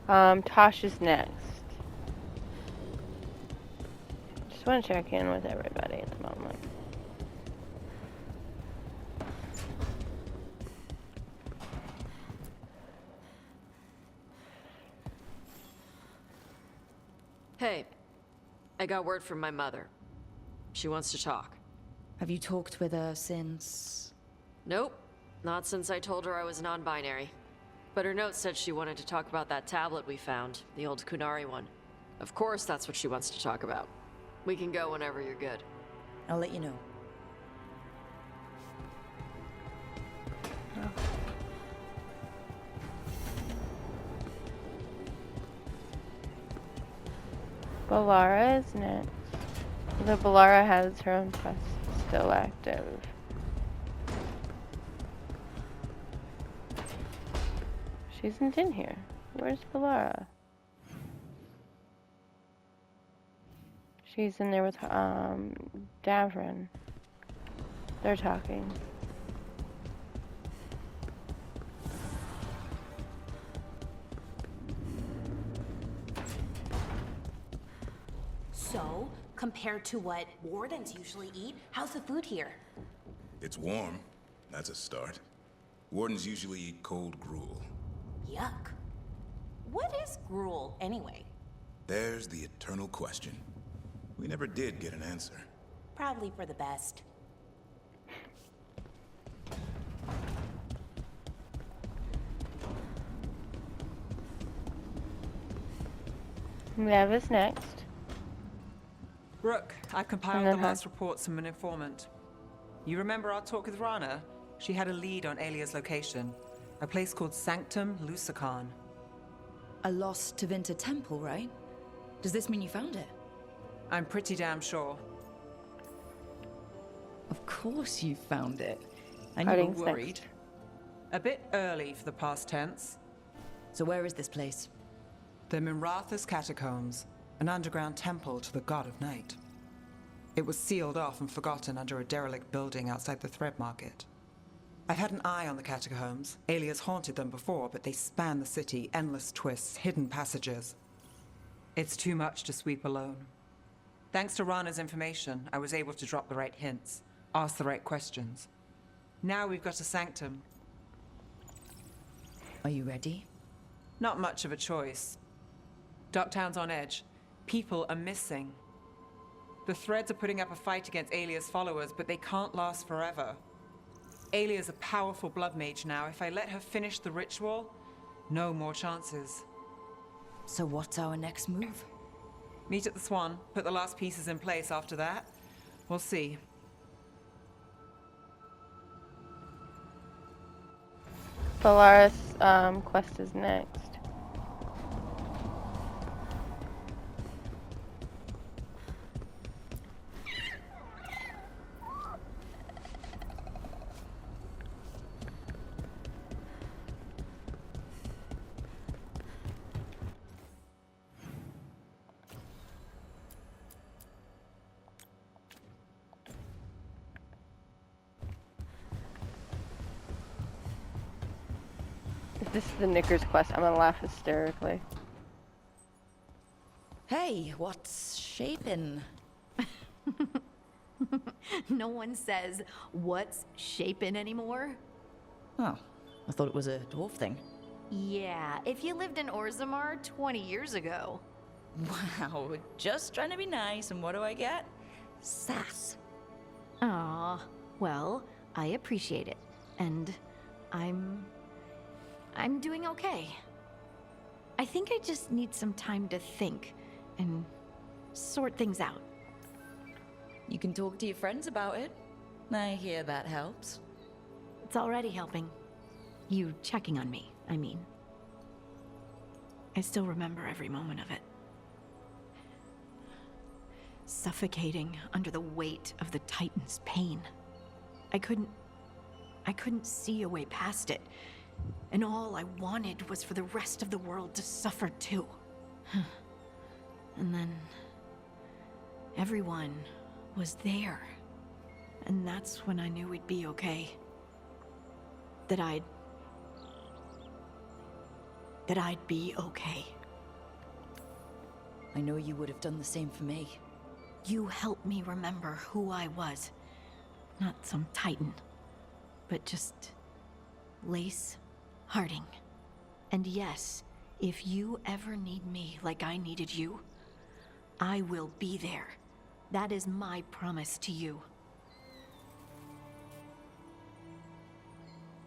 Tosh is next. Just want to check in with everybody at the moment. Hey, I got word from my mother. She wants to talk. Have you talked with her since? Nope, not since I told her I was non-binary. But her note said she wanted to talk about that tablet we found, the old Kunari one. Of course that's what she wants to talk about. We can go whenever you're good. I'll let you know. Balara is next. The Balara has her own quest still active. She isn't in here. Where's Balara? She's in there with Davrin. They're talking. So, compared to what wardens usually eat, how's the food here? It's warm. That's a start. Wardens usually eat cold gruel. Yuck. What is gruel, anyway? There's the eternal question. We never did get an answer. Probably for the best. Nev is next. Rook, I've compiled And the then her. last reports from an informant. You remember our talk with Rana? She had a lead on Alia's location. A place called Sanctum Lucican. A lost Tevinter temple, right? Does this mean you found it? I'm pretty damn sure. Of course you found it. I knew you Harding's were next. worried. A bit early for the past tense. So where is this place? The Minratha's Catacombs, an underground temple to the god of night. It was sealed off and forgotten under a derelict building outside the Thread Market. I've had an eye on the catacombs. Alias haunted them before, but they span the city, endless twists, hidden passages. It's too much to sweep alone. Thanks to Rana's information, I was able to drop the right hints, ask the right questions. Now we've got a sanctum. Are you ready? Not much of a choice. Ducktown's on edge. People are missing. The Threads are putting up a fight against Alia's followers, but they can't last forever. Alia's a powerful blood mage now. If I let her finish the ritual, no more chances. So what's our next move? Meet at the Swan, put the last pieces in place after that. We'll see. Balara's quest is next. If this is the Knickers quest, I'm gonna laugh hysterically. Hey, what's shaping? No one says what's shaping anymore. Oh, I thought it was a dwarf thing. Yeah, if you lived in Orzammar 20 years ago. Wow, just trying to be nice, and what do I get? Sass. Aw, well, I appreciate it. And I'm doing okay. I think I just need some time to think and sort things out. You can talk to your friends about it. I hear that helps. It's already helping. You checking on me, I mean. I still remember every moment of it. Suffocating under the weight of the Titan's pain. I couldn't see a way past it. And all I wanted was for the rest of the world to suffer too. And then everyone was there. And that's when I knew we'd be okay. That I'd that I'd be okay. I know you would have done the same for me. You helped me remember who I was. Not some titan, but just Lace Harding. And yes, if you ever need me like I needed you, I will be there. That is my promise to you.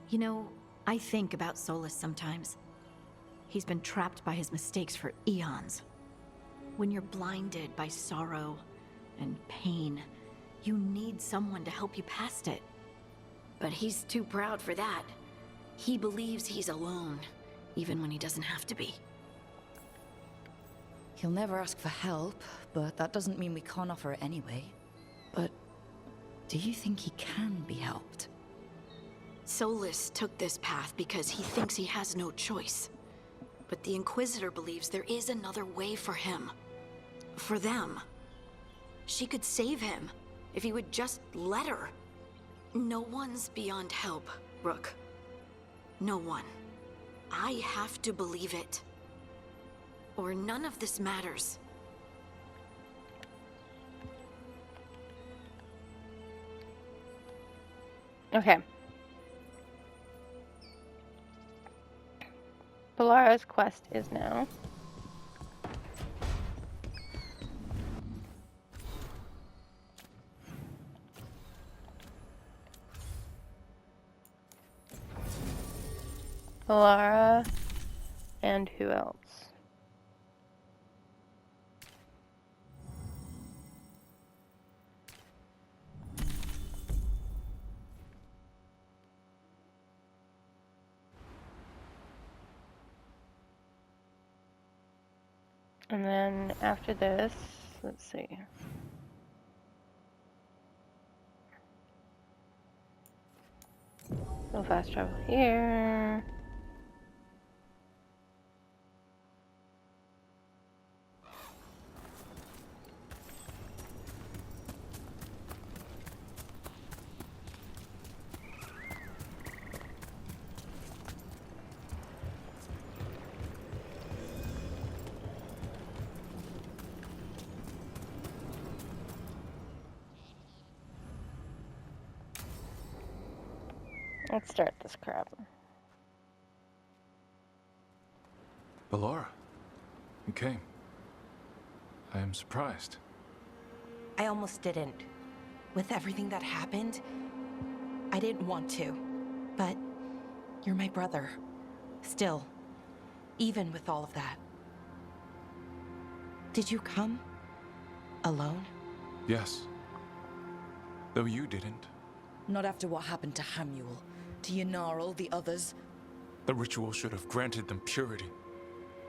You know, I think about Solus sometimes. He's been trapped by his mistakes for eons. When you're blinded by sorrow and pain, you need someone to help you past it. But he's too proud for that. He believes he's alone, even when he doesn't have to be. He'll never ask for help, but that doesn't mean we can't offer it anyway. But do you think he can be helped? Solus took this path because he thinks he has no choice. But the Inquisitor believes there is another way for him. For them. She could save him, if he would just let her. No one's beyond help, Rook. No one. I have to believe it. Or none of this matters. Okay. Balara's quest is now Balara and who else? And then after this, let's see. We'll fast travel here. Let's start this crap. Balara, you came. I am surprised. I almost didn't. With everything that happened, I didn't want to. But you're my brother. Still, even with all of that. Did you come? Alone? Yes. Though you didn't. Not after what happened to Hamuel, to Yanarl, the others. The ritual should have granted them purity,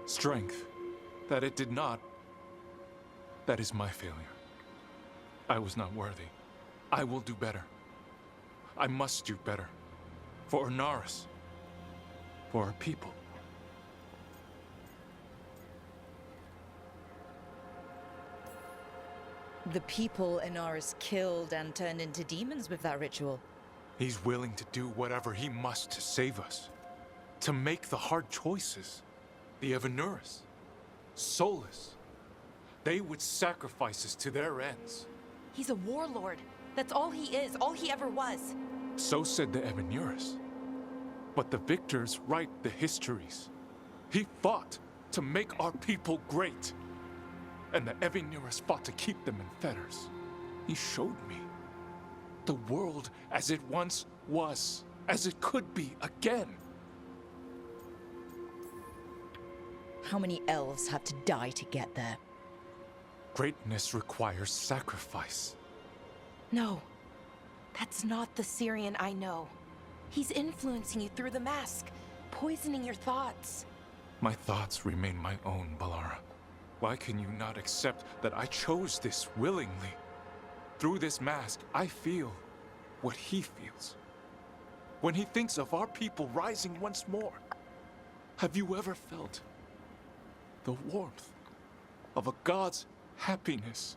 strength. That it did not. That is my failure. I was not worthy. I will do better. I must do better. For Inaris. For our people. The people Inaris killed and turned into demons with that ritual. He's willing to do whatever he must to save us. To make the hard choices. The Evanuris. Solus. They would sacrifice us to their ends. He's a warlord. That's all he is, all he ever was. So said the Evanuris. But the victors write the histories. He fought to make our people great. And the Evanuris fought to keep them in fetters. He showed me the world as it once was, as it could be again. How many elves had to die to get there? Greatness requires sacrifice. No, that's not the Syrian I know. He's influencing you through the mask, poisoning your thoughts. My thoughts remain my own, Balara. Why can you not accept that I chose this willingly? Through this mask, I feel what he feels. When he thinks of our people rising once more, have you ever felt the warmth of a god's happiness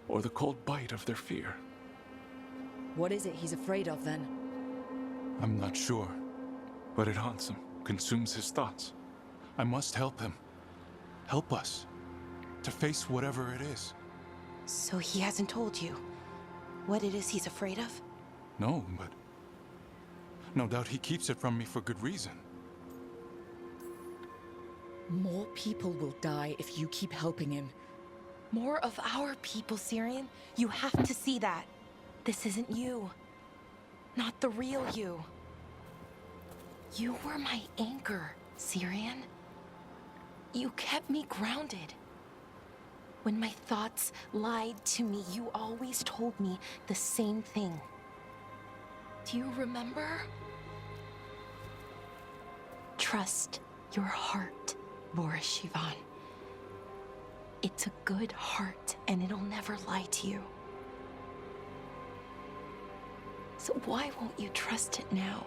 or the cold bite of their fear? What is it he's afraid of then? I'm not sure, but it haunts him, consumes his thoughts. I must help him. Help us. To face whatever it is. So he hasn't told you what it is he's afraid of? No, but... no doubt he keeps it from me for good reason. More people will die if you keep helping him. More of our people, Syrian. You have to see that. This isn't you. Not the real you. You were my anchor, Syrian. You kept me grounded. When my thoughts lied to me, you always told me the same thing. Do you remember? Trust your heart, Boris Shivan. It's a good heart, and it'll never lie to you. So why won't you trust it now?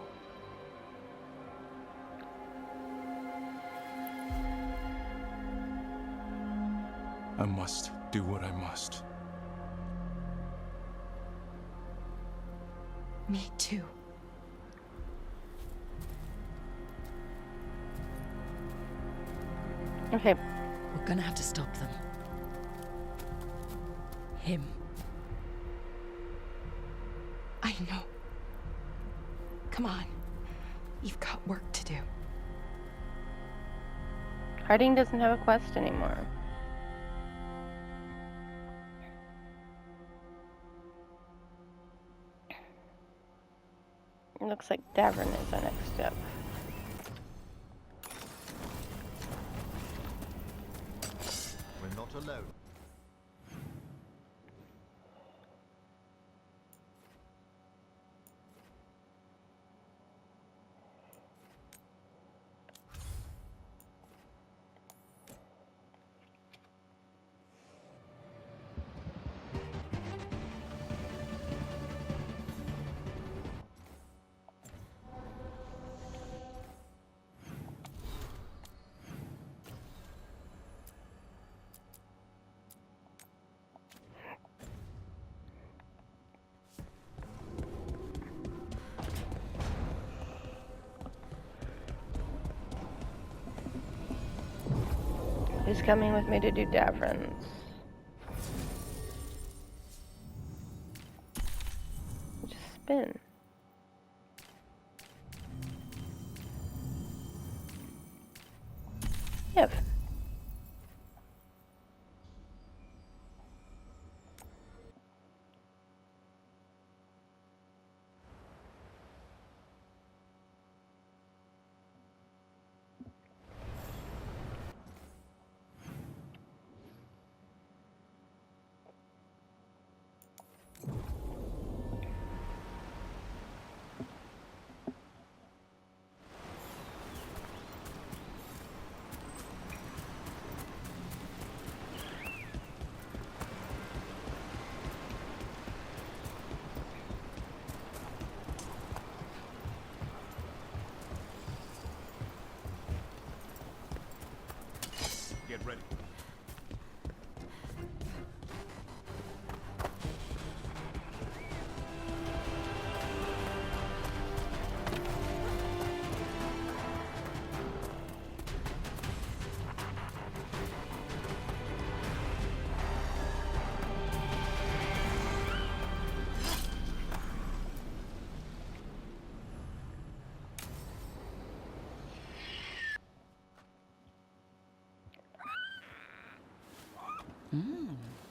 I must do what I must. Me too. Okay. We're gonna have to stop them. Him. I know. Come on. You've got work to do. Harding doesn't have a quest anymore. It looks like Davern is our next step. We're not alone. Who's coming with me to do Davern's? Just spin. Yep. Get ready.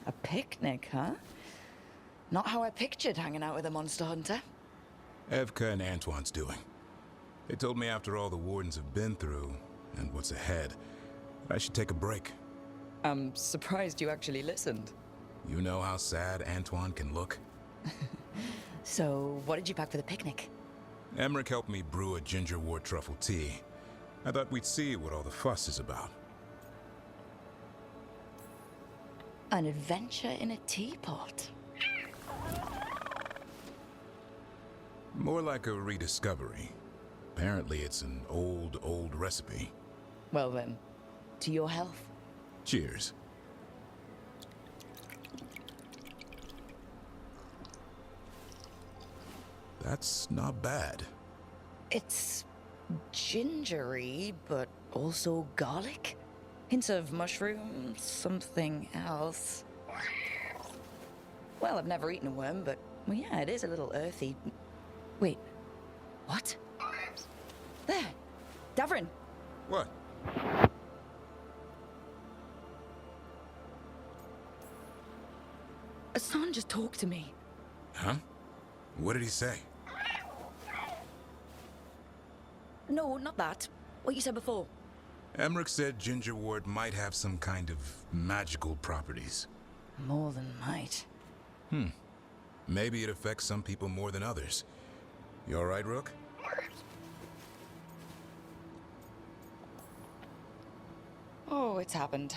A picnic, huh? Not how I pictured hanging out with a monster hunter. Evka and Antoine's doing. They told me after all the Wardens have been through, and what's ahead, I should take a break. I'm surprised you actually listened. You know how sad Antoine can look? So, what did you pack for the picnic? Emmerich helped me brew a gingerwort truffle tea. I thought we'd see what all the fuss is about. An adventure in a teapot. More like a rediscovery. Apparently it's an old recipe. Well then, to your health. Cheers. That's not bad. It's gingery, but Also garlic? Hints of mushroom, something else. Well, I've never eaten a worm, but well, yeah, it is a little earthy. Wait, what? There, Davrin. What? Hassan just talked to me. Huh? What did he say? No, not that. What you said before. Emmerich said Ginger Ward might have some kind of magical properties. More than might. Maybe it affects some people more than others. You alright, Rook? Oh, it's happened.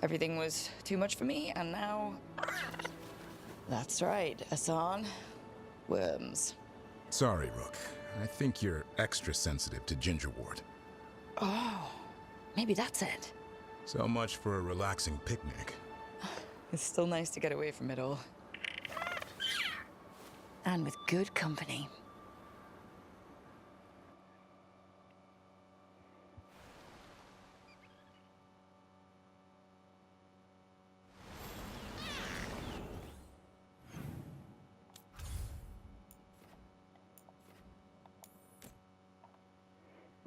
Everything was too much for me, and now... That's right, Hassan. Worms. Sorry, Rook. I think you're extra sensitive to Ginger Ward. Oh, maybe that's it. So much for a relaxing picnic. It's still nice to get away from it all. And with good company.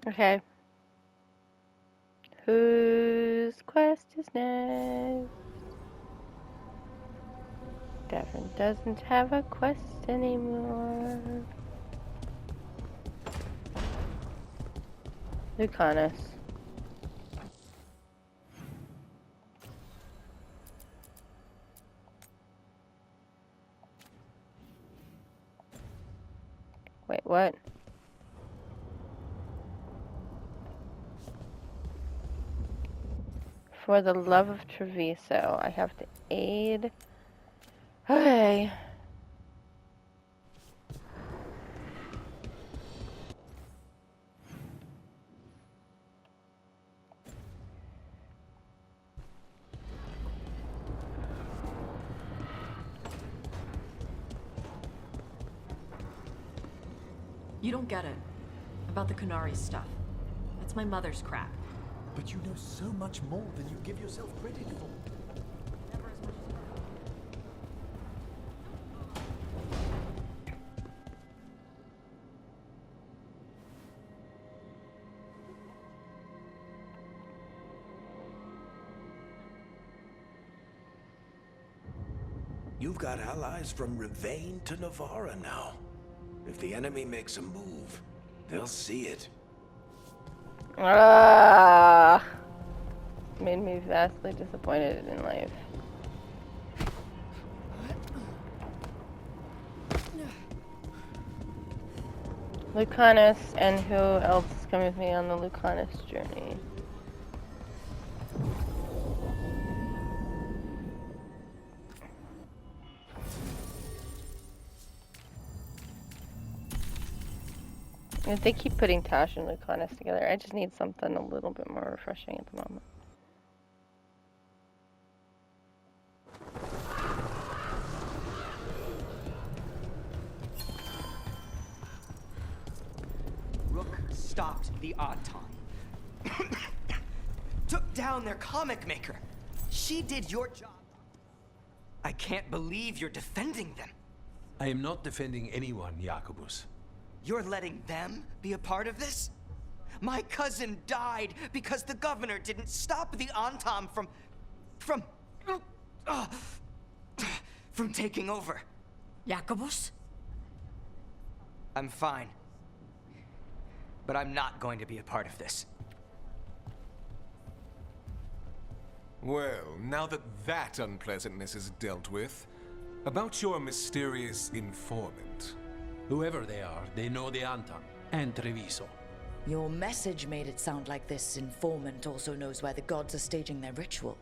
Okay. Whose quest is next? Devin doesn't have a quest anymore. Lucanus. Wait, what? For the love of Treviso, I have to aid. Okay. You don't get it. About the Kunari stuff. That's my mother's crap. But you know so much more than you give yourself credit for. Never as much as You've got allies from Rivain to Navarra now. If the enemy makes a move, they'll see it. Ah, made me vastly disappointed in life. Lucanus, and who else is coming with me on the Lucanus journey? If they keep putting Tash and Lucanus together, I just need something a little bit more refreshing at the moment. Rook stopped the Auton. Took down their comic maker. She did your job. I can't believe you're defending them. I am not defending anyone, Jacobus. You're letting them be a part of this? My cousin died because the governor didn't stop the Antam from taking over. Jacobus? I'm fine. But I'm not going to be a part of this. Well, now that that unpleasantness is dealt with, about your mysterious informant. Whoever they are, they know the Anton and Treviso. Your message made it sound like this informant also knows where the gods are staging their ritual.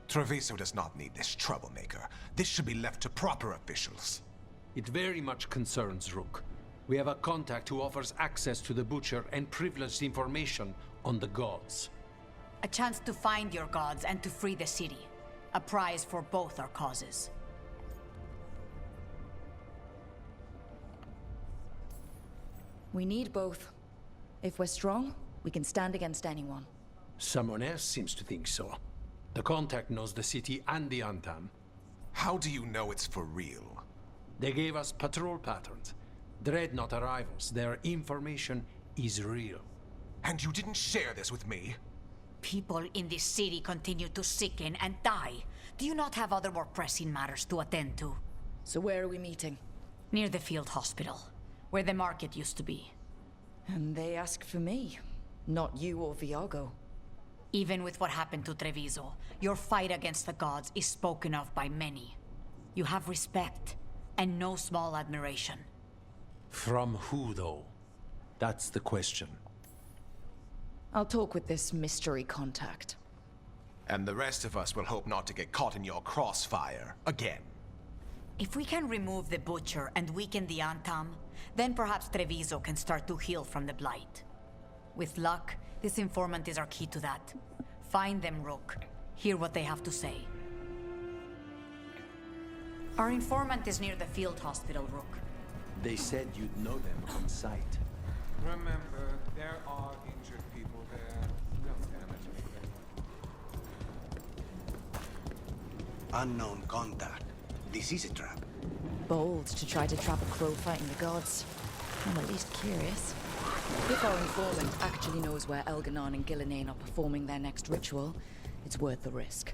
Treviso does not need this troublemaker. This should be left to proper officials. It very much concerns Rook. We have a contact who offers access to the Butcher and privileged information on the gods. A chance to find your gods and to free the city. A prize for both our causes. We need both. If we're strong, we can stand against anyone. Someone else seems to think so. The contact knows the city and the Antam. How do you know it's for real? They gave us patrol patterns. Dreadnought arrivals. Their information is real. And you didn't share this with me? People in this city continue to sicken and die. Do you not have other more pressing matters to attend to? So where are we meeting? Near the field hospital, where the market used to be. And they ask for me, not you or Viago. Even with what happened to Treviso, your fight against the gods is spoken of by many. You have respect, and no small admiration. From who, though? That's the question. I'll talk with this mystery contact. And the rest of us will hope not to get caught in your crossfire again. If we can remove the Butcher and weaken the Antam, then perhaps Treviso can start to heal from the Blight. With luck, this informant is our key to that. Find them, Rook. Hear what they have to say. Our informant is near the field hospital, Rook. They said you'd know them on sight. Remember, there are injured people there. No damage. Unknown contact. This is a trap. Bold to try to trap a crow fighting the gods. I'm at least curious. If our informant actually knows where Elganon and Gillinane are performing their next ritual, it's worth the risk.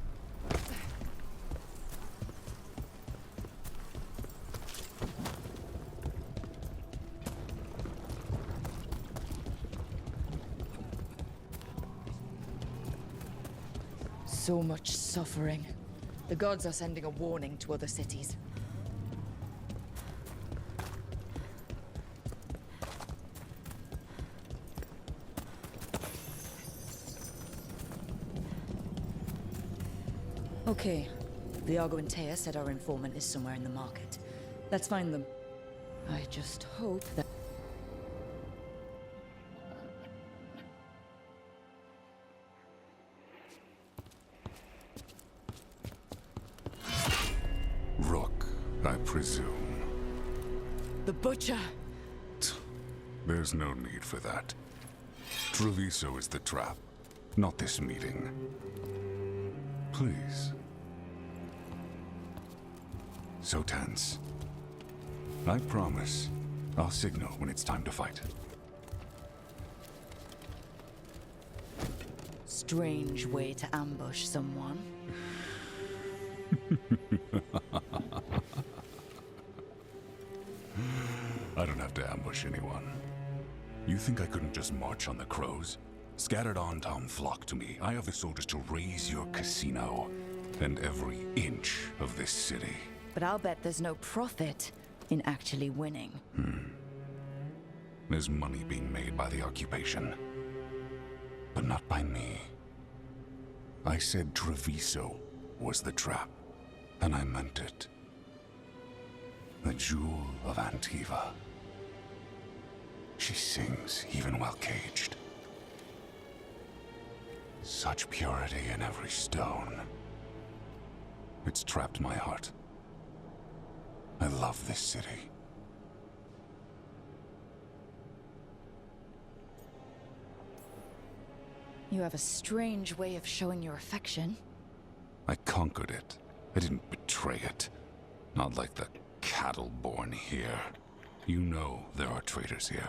So much suffering. The gods are sending a warning to other cities. Okay. Viago and Taya said our informant is somewhere in the market. Let's find them. I just hope that... Rook, I presume. The Butcher! There's no need for that. Treviso is the trap, not this meeting. Please. So tense. I promise, I'll signal when it's time to fight. Strange way to ambush someone. I don't have to ambush anyone. You think I couldn't just march on the crows? Scattered Antam flock to me. I have the soldiers to raise your casino and every inch of this city. But I'll bet there's no profit in actually winning. There's money being made by the occupation. But not by me. I said Treviso was the trap, and I meant it. The Jewel of Antiva. She sings even while caged. Such purity in every stone. It's trapped my heart. I love this city. You have a strange way of showing your affection. I conquered it. I didn't betray it. Not like the cattle born here. You know there are traitors here.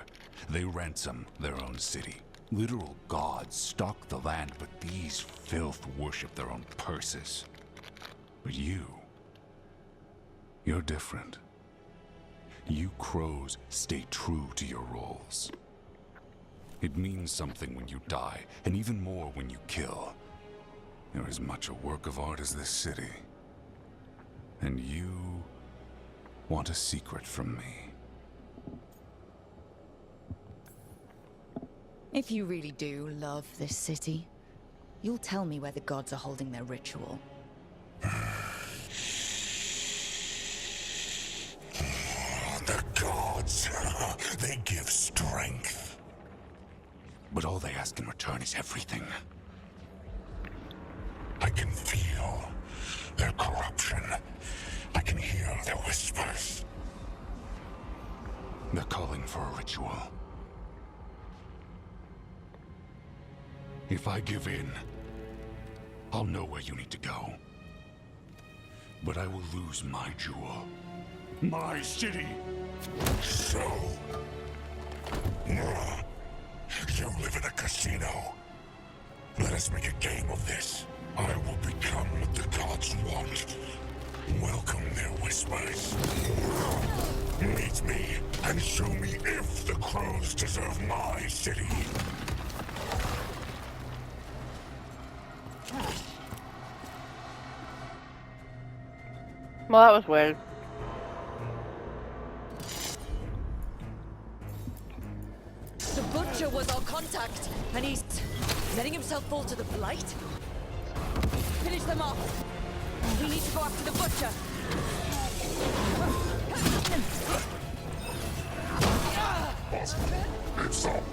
They ransom their own city. Literal gods stalk the land, but these filth worship their own purses. But you're different. You crows stay true to your roles. It means something when you die, and even more when you kill. You're as much a work of art as this city. And you want a secret from me. If you really do love this city, you'll tell me where the gods are holding their ritual. The gods, they give strength. But all they ask in return is everything. I can feel their corruption. I can hear their whispers. They're calling for a ritual. If I give in, I'll know where you need to go. But I will lose my jewel. My city! So... you live in a casino. Let us make a game of this. I will become what the gods want. Welcome their whispers. Meet me and show me if the crows deserve my city. Well, that was weird. The Butcher was our contact, and he's letting himself fall to the Blight? Finish them off. We need to go after the Butcher. It's up.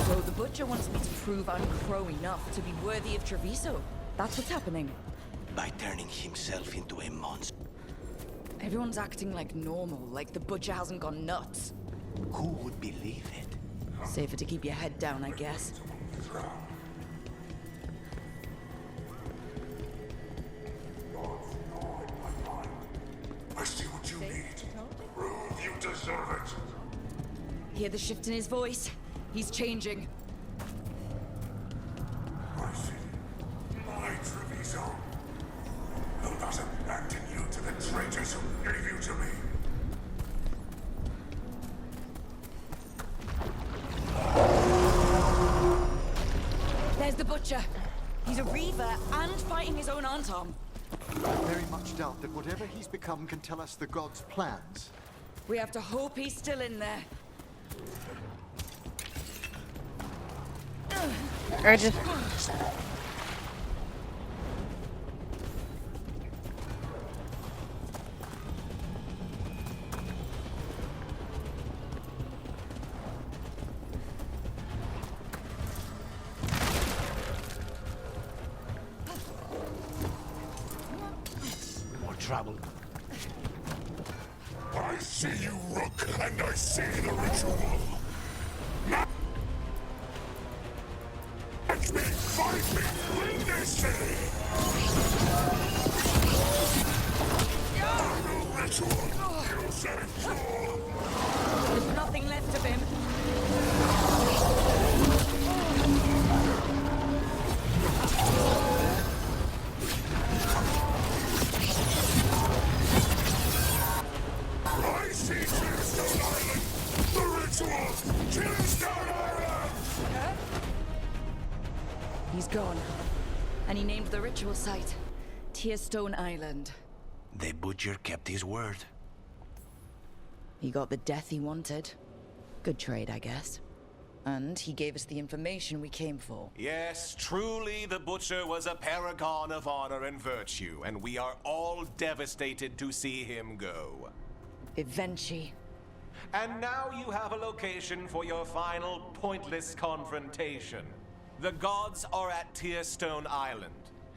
So the Butcher wants me to prove I'm Crow enough to be worthy of Treviso. That's what's happening. By turning himself into a monster. Everyone's acting like normal, like the Butcher hasn't gone nuts. Who would believe it? Safer to keep your head down, I guess. I see what you need. Prove you deserve it. Hear the shift in his voice? He's changing. My city. My Treviso. Who doesn't abandon you to the traitors who gave you to me? There's the Butcher. He's a Reaver and fighting his own Antom. I very much doubt that whatever he's become can tell us the gods' plans. We have to hope he's still in there. Or just... More trouble. I see you, Rook, and I see the ritual. Match me, fight me, win this city! The ritual, you say sure. There's nothing left of him. I see Tearstone Island! The ritual! Tearstone Island! He's gone. And he named the ritual site Tearstone Island. The Butcher kept his word. He got the death he wanted. Good trade, I guess. And he gave us the information we came for. Yes, truly the Butcher was a paragon of honor and virtue, and we are all devastated to see him go. Eventually. And now you have a location for your final pointless confrontation. The gods are at Tearstone Island.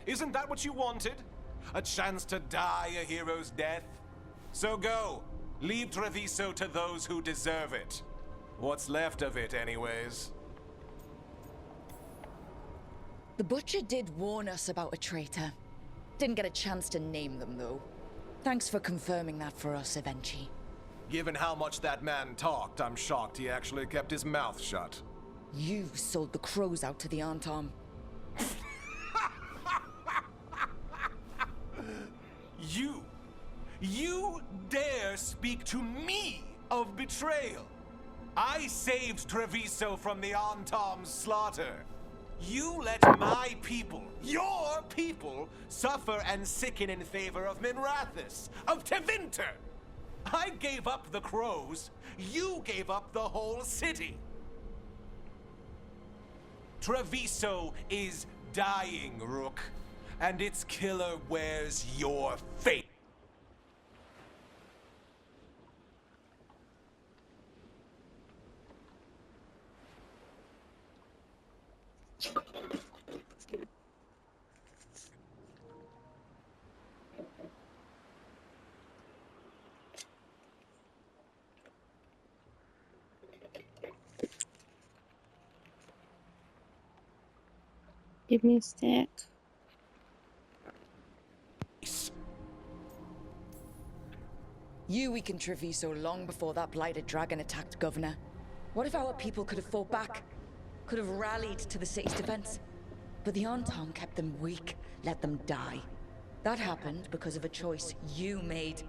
Isn't that what you wanted? A chance to die a hero's death? So go. Leave Treviso to those who deserve it. What's left of it, anyways. The Butcher did warn us about a traitor. Didn't get a chance to name them, though. Thanks for confirming that for us, Evenchi. Given how much that man talked, I'm shocked he actually kept his mouth shut. You sold the crows out to the Antom. You dare speak to me of betrayal? I saved Treviso from the Antom's slaughter. You let my people, your people, suffer and sicken in favor of Minrathis, of Tevinter. I gave up the crows. You gave up the whole city. Treviso is dying, Rook, and its killer wears your fate. Give me a stick. You weakened Treviso long before that blighted dragon attacked Governor. What if our people could have fought back? Could have rallied to the city's defense? But the Anton kept them weak, let them die. That happened because of a choice you made.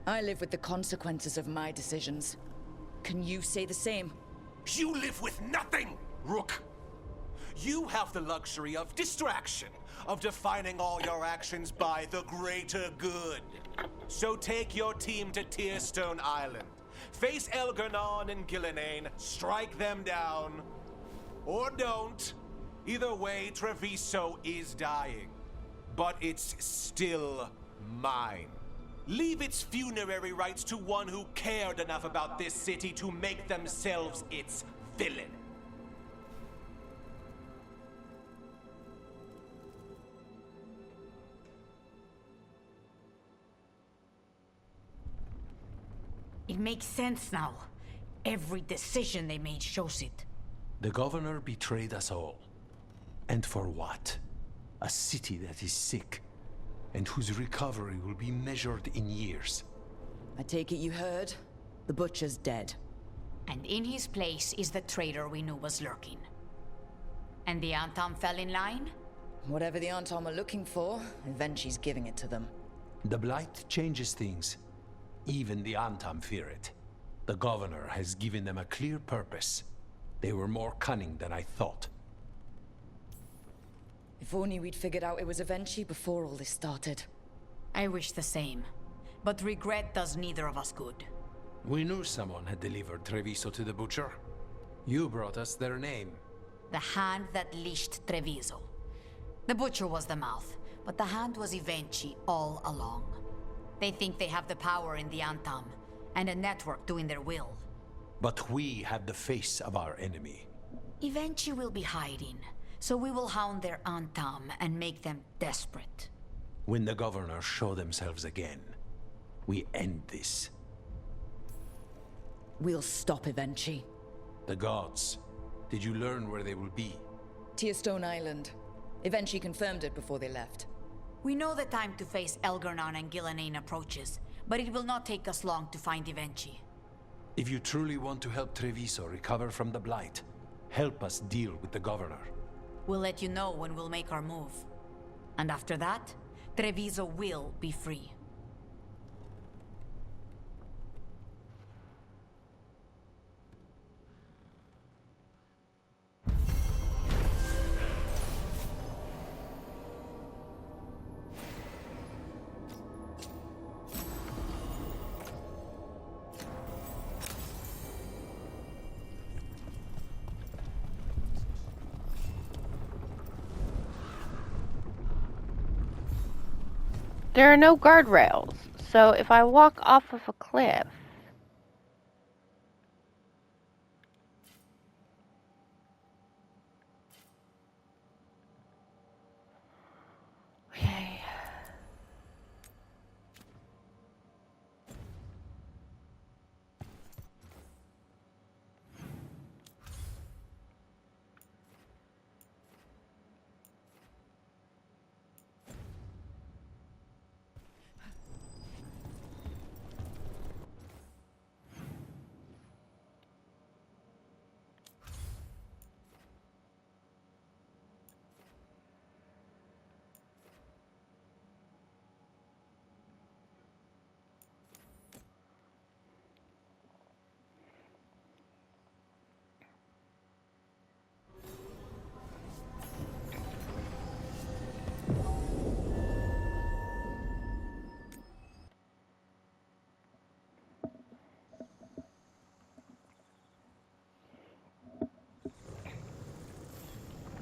I live with the consequences of my decisions. Can you say the same? You live with nothing, Rook! You have the luxury of distraction, of defining all your actions by the greater good. So take your team to Tearstone Island. Face Elgarnon and Gillenane, strike them down. Or don't. Either way, Treviso is dying. But it's still mine. Leave its funerary rites to one who cared enough about this city to make themselves its villain. It makes sense now. Every decision they made shows it. The governor betrayed us all. And for what? A city that is sick, and whose recovery will be measured in years. I take it you heard? The butcher's dead. And in his place is the traitor we knew was lurking. And the Anton fell in line? Whatever the Anton were looking for, Evenchi's giving it to them. The Blight changes things. Even the Antam fear it. The governor has given them a clear purpose. They were more cunning than I thought. If only we'd figured out it was Evenchi before all this started. I wish the same. But regret does neither of us good. We knew someone had delivered Treviso to the butcher. You brought us their name. The hand that leashed Treviso. The butcher was the mouth, but the hand was Evenchi all along. They think they have the power in the Antam, and a network doing their will. But we have the face of our enemy. Evenchi will be hiding, so we will hound their Antam and make them desperate. When the governors show themselves again, we end this. We'll stop Evenchi. The gods. Did you learn where they will be? Tearstone Island. Evenchi confirmed it before they left. We know the time to face Elgarnon and Gillenane approaches, but it will not take us long to find Evenchi. If you truly want to help Treviso recover from the Blight, help us deal with the governor. We'll let you know when we'll make our move. And after that, Treviso will be free. There are no guardrails, so if I walk off of a cliff... Okay.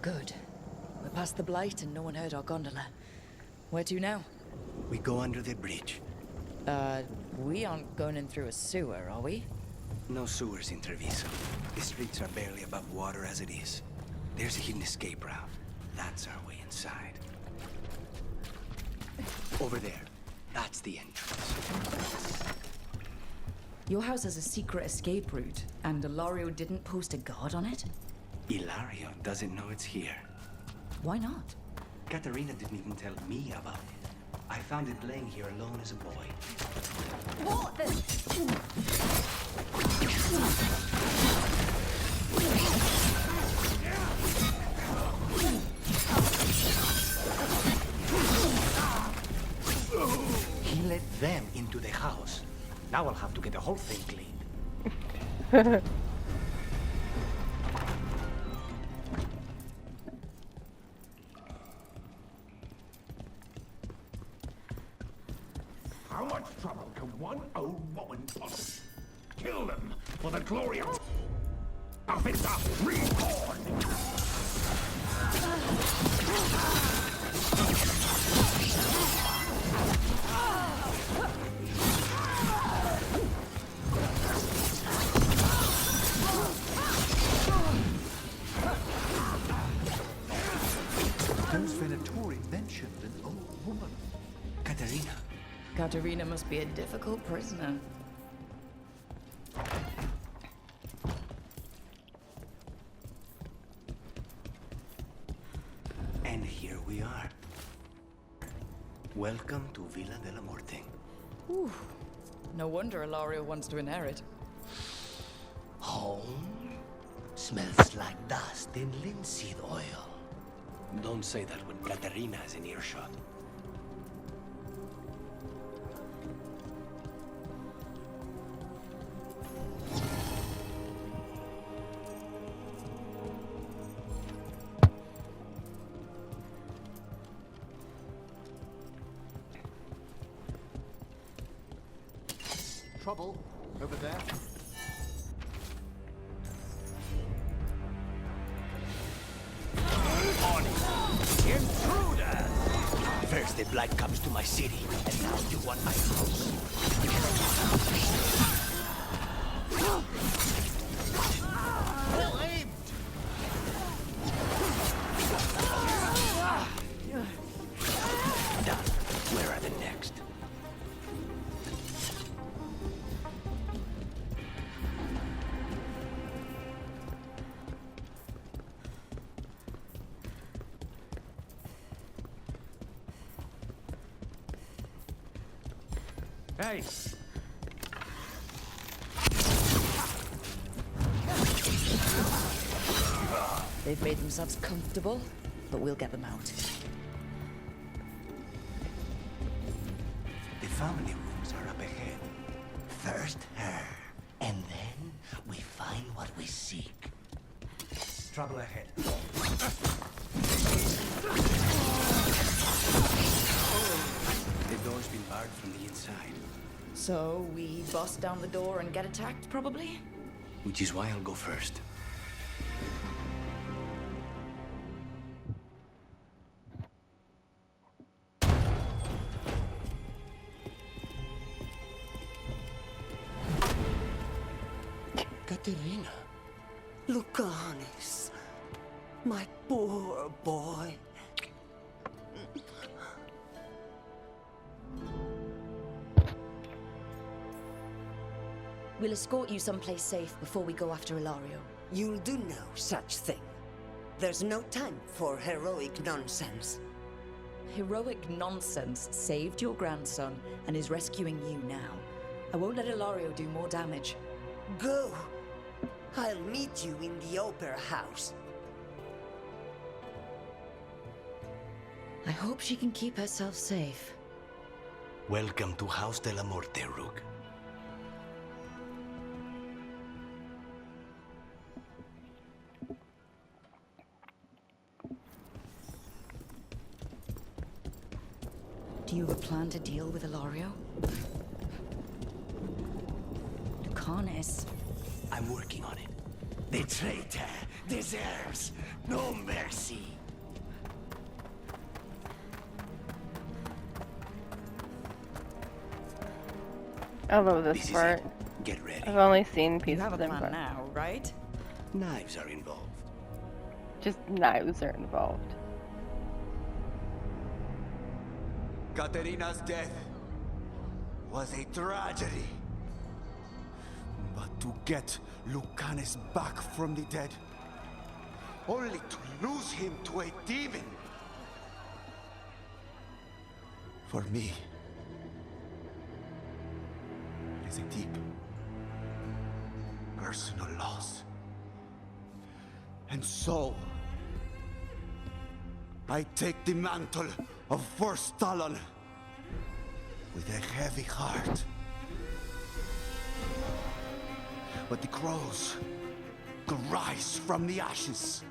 Good. We're past the Blight and no one heard our gondola. Where to now? We go under the bridge. We aren't going in through a sewer, are we? No sewers in Treviso. The streets are barely above water as it is. There's a hidden escape route. That's our way inside. Over there. That's the entrance. Your house has a secret escape route, and Ilario didn't post a guard on it? Ilario doesn't know it's here. Why not? Katerina didn't even tell me about it. I found it laying here alone as a boy. What the? He let them into the house. Now I'll have to get the whole thing cleaned. How much trouble can one old woman cause? Kill them for the glory of it reborn! Those Venatori mentioned an old woman. Katerina. Katerina must be a difficult prisoner. And here we are. Welcome to Villa de la Muerte. Ooh. No wonder Ilario wants to inherit. Home? Smells like dust and linseed oil. Don't say that when Katerina is in earshot. Trouble over there. Intruder! First the blight comes to my city, and now you want my house. Well aimed! Done. Where are the next? Hey! They've made themselves comfortable, but we'll get them out. The family rooms are up ahead. First her, and then we find what we seek. Trouble ahead. The door's been barred from the inside. So we bust down the door and get attacked, probably? Which is why I'll go first. Katerina. Lucanis. My poor boy. We'll escort you someplace safe before we go after Ilario. You'll do no such thing. There's no time for heroic nonsense. Heroic nonsense saved your grandson and is rescuing you now. I won't let Ilario do more damage. Go. I'll meet you in the opera house. I hope she can keep herself safe. Welcome to House de la Muerte, Rook. Do you have a plan to deal with Ilario? Lucanis. I'm working on it. The traitor deserves no mercy. I love this part. Get ready. I've only seen You pieces have a in plan part. now, right? Knives are involved. Just knives are involved. Katerina's death was a tragedy. But to get Lucanis back from the dead, only to lose him to a demon. For me, it is a deep, personal loss. And so, I take the mantle of First Talon with a heavy heart. But the crows could rise from the ashes.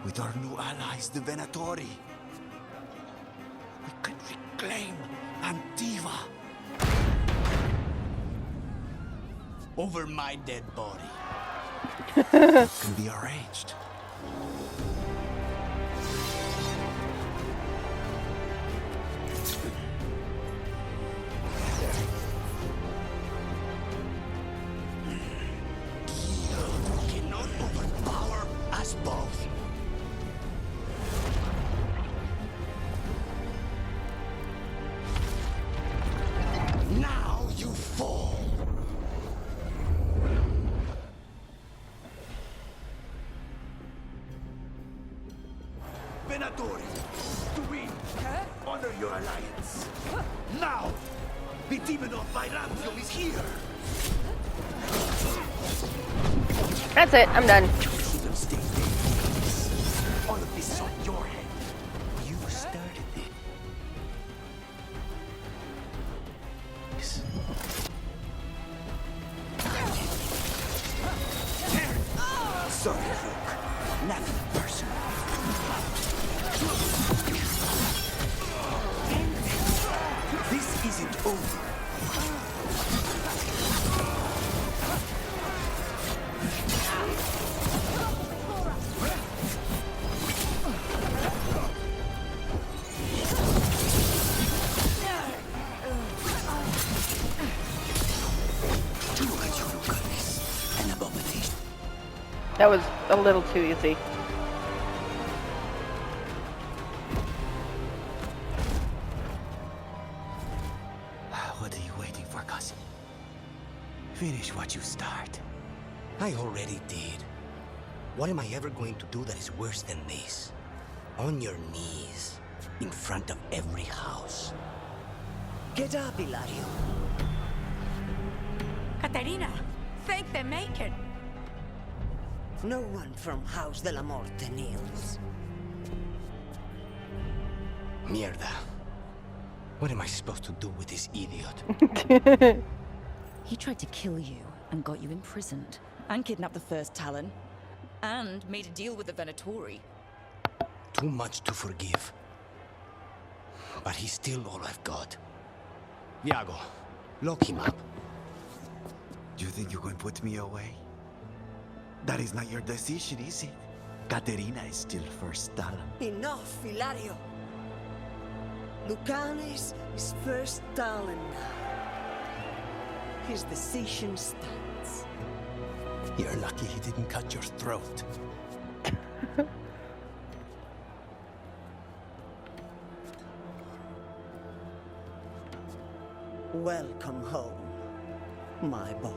With our new allies, the Venatori, we can reclaim Antiva. Over my dead body. Can be arranged. Cannot overpower us both. Now you fall. Venatori, to win, honor your alliance. Now, the demon of Byramtium is here. That's it. I'm done. All of this is on your head. You started it. Yes. Sorry, Luke. Nothing personal. This isn't over. That was a little too easy. What are you waiting for, cousin? Finish what you start. I already did. What am I ever going to do that is worse than this? On your knees, in front of every house. Get up, Ilario. Katerina, thank the Maker. No one from House de la Morte kneels. Mierda. What am I supposed to do with this idiot? He tried to kill you and got you imprisoned, and kidnapped the First Talon, and made a deal with the Venatori. Too much to forgive. But he's still all I've got. Iago, lock him up. Do you think you can put me away? That is not your decision, is it? Caterina is still First Talon. Enough, Ilario. Lucanes is First Talon now. His decision stands. You're lucky he didn't cut your throat. Welcome home, my boy.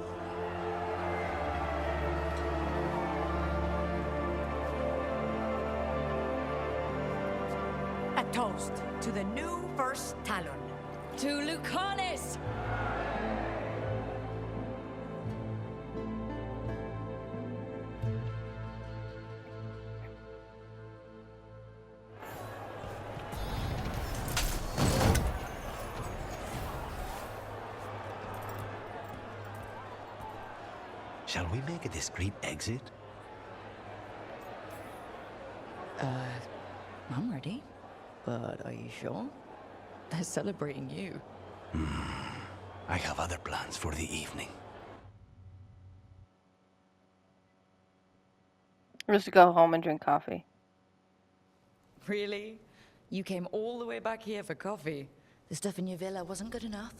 A toast to the new First Talon. To Lucanes! Shall we make a discreet exit? I'm ready. But are you sure? They're celebrating you. I have other plans for the evening. Just go home and drink coffee. Really? You came all the way back here for coffee? The stuff in your villa wasn't good enough?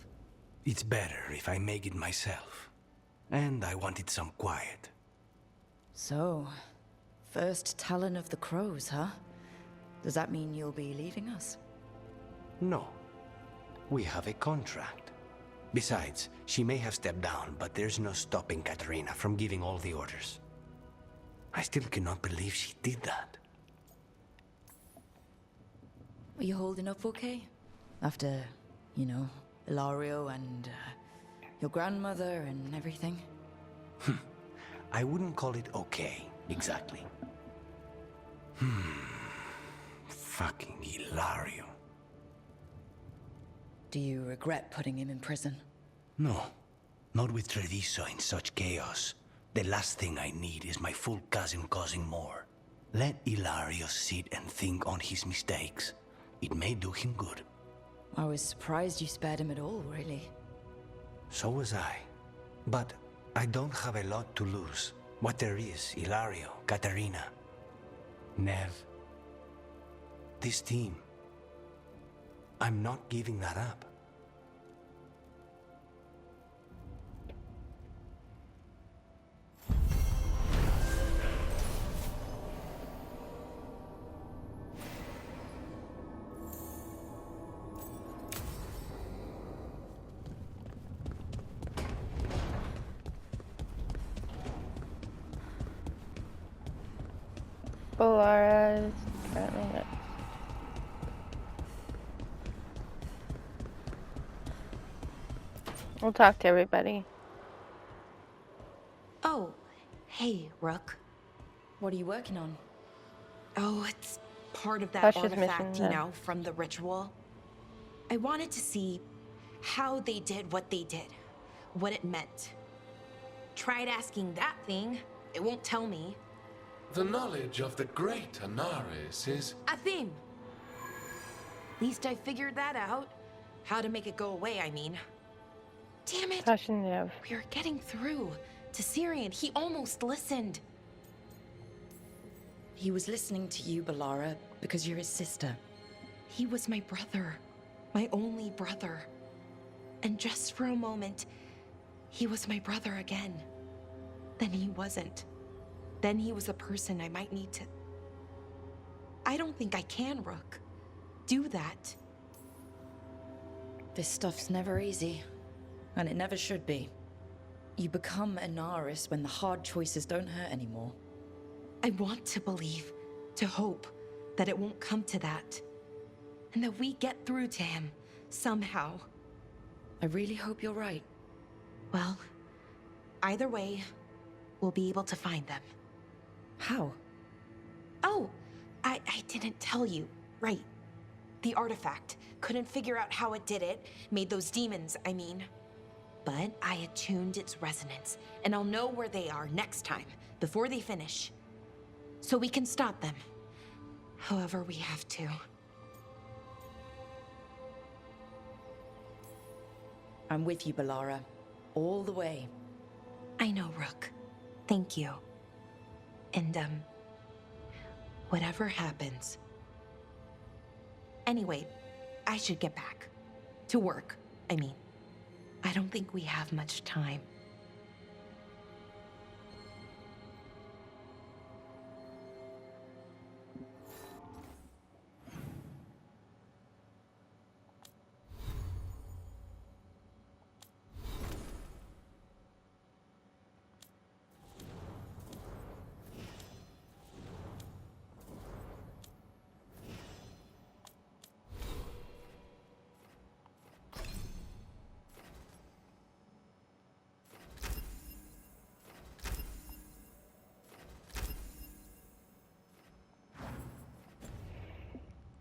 It's better if I make it myself. And I wanted some quiet. So, First Talon of the Crows, huh? Does that mean you'll be leaving us? No. We have a contract. Besides, she may have stepped down, but there's no stopping Katerina from giving all the orders. I still cannot believe she did that. Are you holding up okay? After, you know, Ilario and your grandmother and everything? I wouldn't call it okay, exactly. Fucking Ilario. Do you regret putting him in prison? No, not with Treviso in such chaos. The last thing I need is my full cousin causing more. Let Ilario sit and think on his mistakes. It may do him good. I was surprised you spared him at all, really. So was I. But I don't have a lot to lose. What there is, Ilario, Katarina, Nev, this team. I'm not giving that up. Balara is currently next. We'll talk to everybody. Oh, hey, Rook. What are you working on? Oh, it's part of that Hush's artifact, mission, you then. know, from the ritual. I wanted to see how they did what they did, what it meant. Tried asking that thing, it won't tell me. The knowledge of the great Anaris is... A theme. Least I figured that out. How to make it go away, I mean. Damn it! Hush and Nev. We were getting through to Syrian. He almost listened. He was listening to you, Balara, because you're his sister. He was my brother. My only brother. And just for a moment, he was my brother again. Then he wasn't. Then he was a person I might need to... I don't think I can, Rook. Do that. This stuff's never easy. And it never should be. You become Anaris when the hard choices don't hurt anymore. I want to believe, to hope, that it won't come to that. And that we get through to him, somehow. I really hope you're right. Well, either way, we'll be able to find them. How? Oh, I didn't tell you. Right. The artifact. Couldn't figure out how it did it. Made those demons, I mean. But I attuned its resonance, and I'll know where they are next time, before they finish. So we can stop them. However we have to. I'm with you, Balara. All the way. I know, Rook. Thank you. And, whatever happens. Anyway, I should get back. To work, I mean. I don't think we have much time.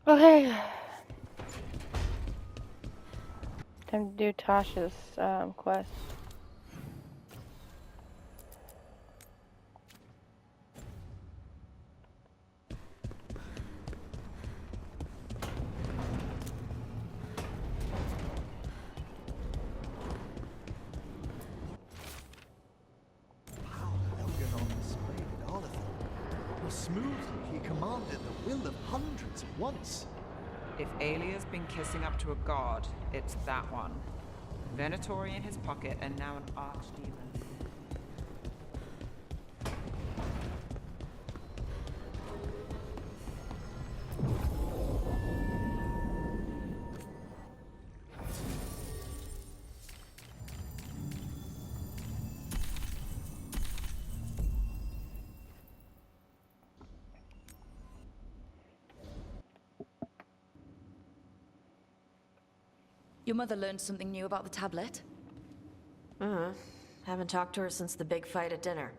Okay. Time to do Tasha's quest. How Elganon displayed all of them. How smoothly he commanded the will of hundreds at once. If Alia's been kissing up to a god, it's that one. Venatori in his pocket and now an archdemon. Your mother learned something new about the tablet? Haven't talked to her since the big fight at dinner.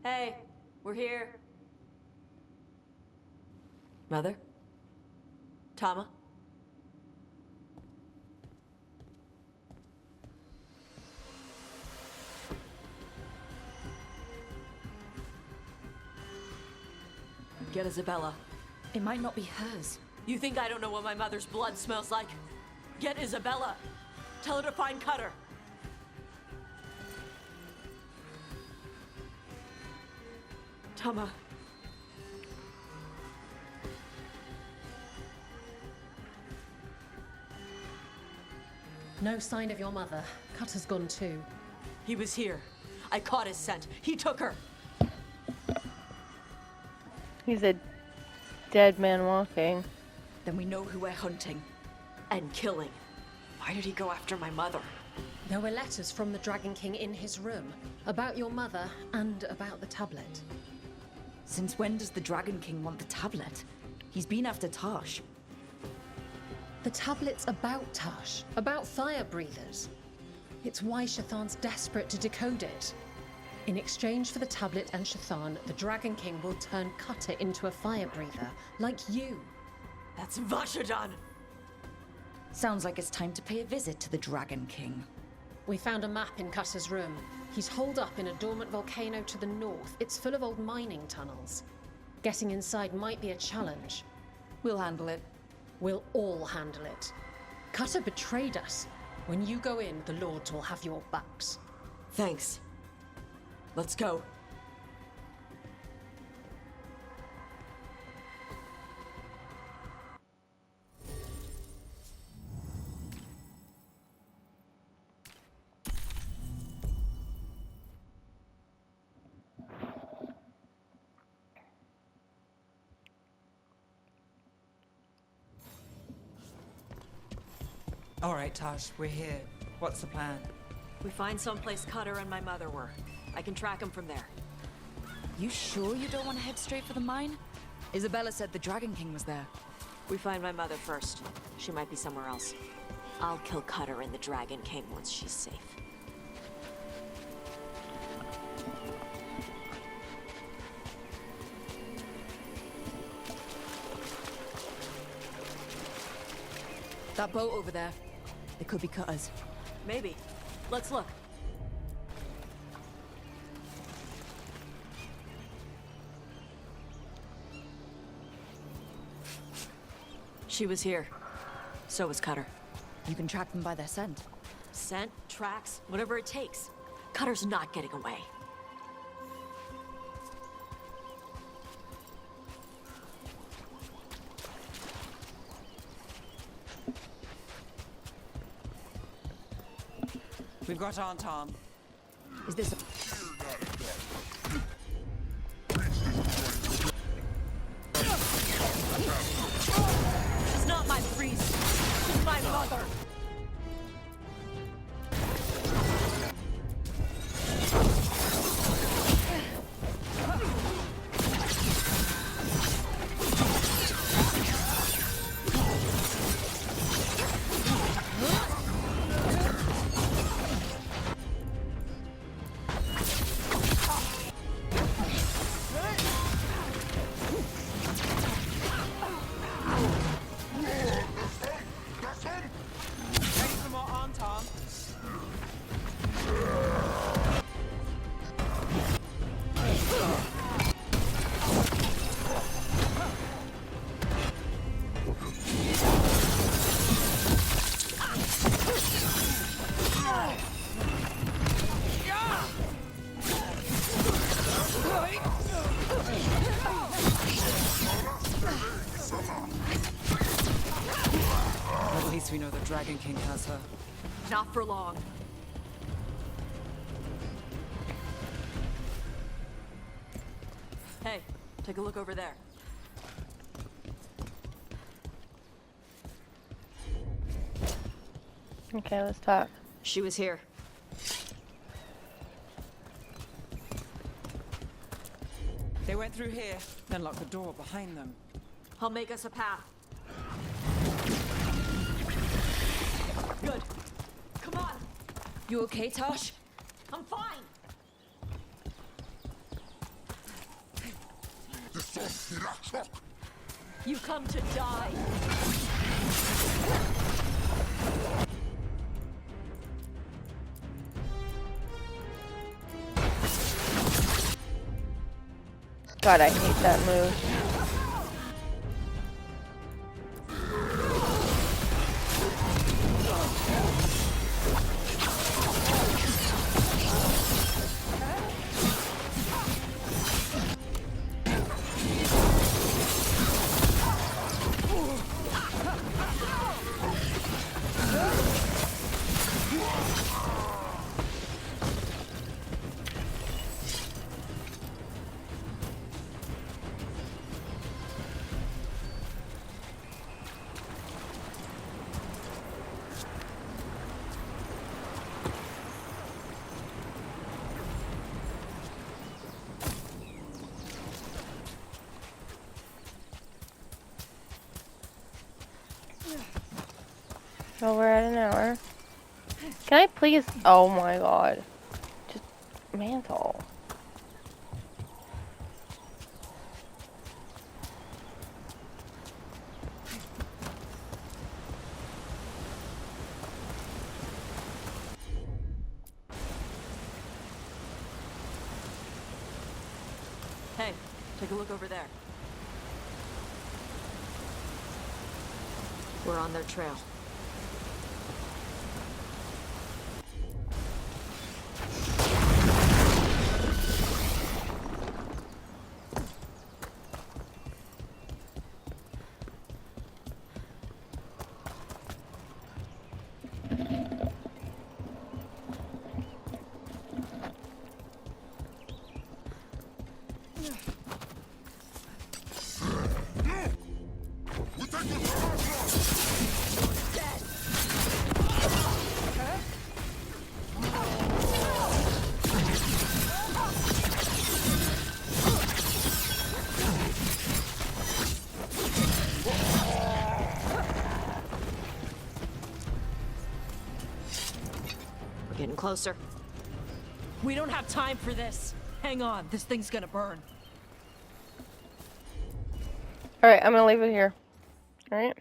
Hey, we're here. Mother? Tama? Get Isabella. It might not be hers. You think I don't know what my mother's blood smells like? Get Isabella. Tell her to find Cutter. Tama. No sign of your mother. Cutter's gone too. He was here. I caught his scent. He took her. He's a dead man walking. Then we know who we're hunting. And killing. Why did he go after my mother? There were letters from the Dragon King in his room about your mother and about the tablet. Since when does the Dragon King want the tablet? He's been after Tash. The tablet's about Tash, about fire breathers. It's why Shathan's desperate to decode it. In exchange for the tablet and Shathan, the Dragon King will turn Cutter into a fire breather, like you. That's Vashadan! Sounds like it's time to pay a visit to the Dragon King. We found a map in Cutter's room. He's holed up in a dormant volcano to the north. It's full of old mining tunnels. Getting inside might be a challenge. We'll handle it. We'll all handle it. Cutter betrayed us. When you go in, the Lords will have your backs. Thanks. Let's go. All right, Tash, we're here. What's the plan? We find someplace Cutter and my mother were. I can track them from there. You sure you don't want to head straight for the mine? Isabella said the Dragon King was there. We find my mother first. She might be somewhere else. I'll kill Cutter and the Dragon King once she's safe. That boat over there. They could be Cutters. Maybe. Let's look. She was here. So was Cutter. You can track them by their scent. Scent, tracks, whatever it takes. Cutter's not getting away. We've got on, Tom. Is this a... She's not my priest. She's my mother. At least we know the Dragon King has her. Not for long. Hey, take a look over there. Okay, let's talk. She was here. They went through here, then locked the door behind them. I'll make us a path. Good. Come on. You okay, Tosh? I'm fine. You come to die. God, I hate that move. So we're at an hour. Can I please? Oh my god. Just mantle. Hey, take a look over there. We're on their trail. We're getting closer. We don't have time for this. Hang on, this thing's gonna burn. Alright, I'm gonna leave it here. Alright.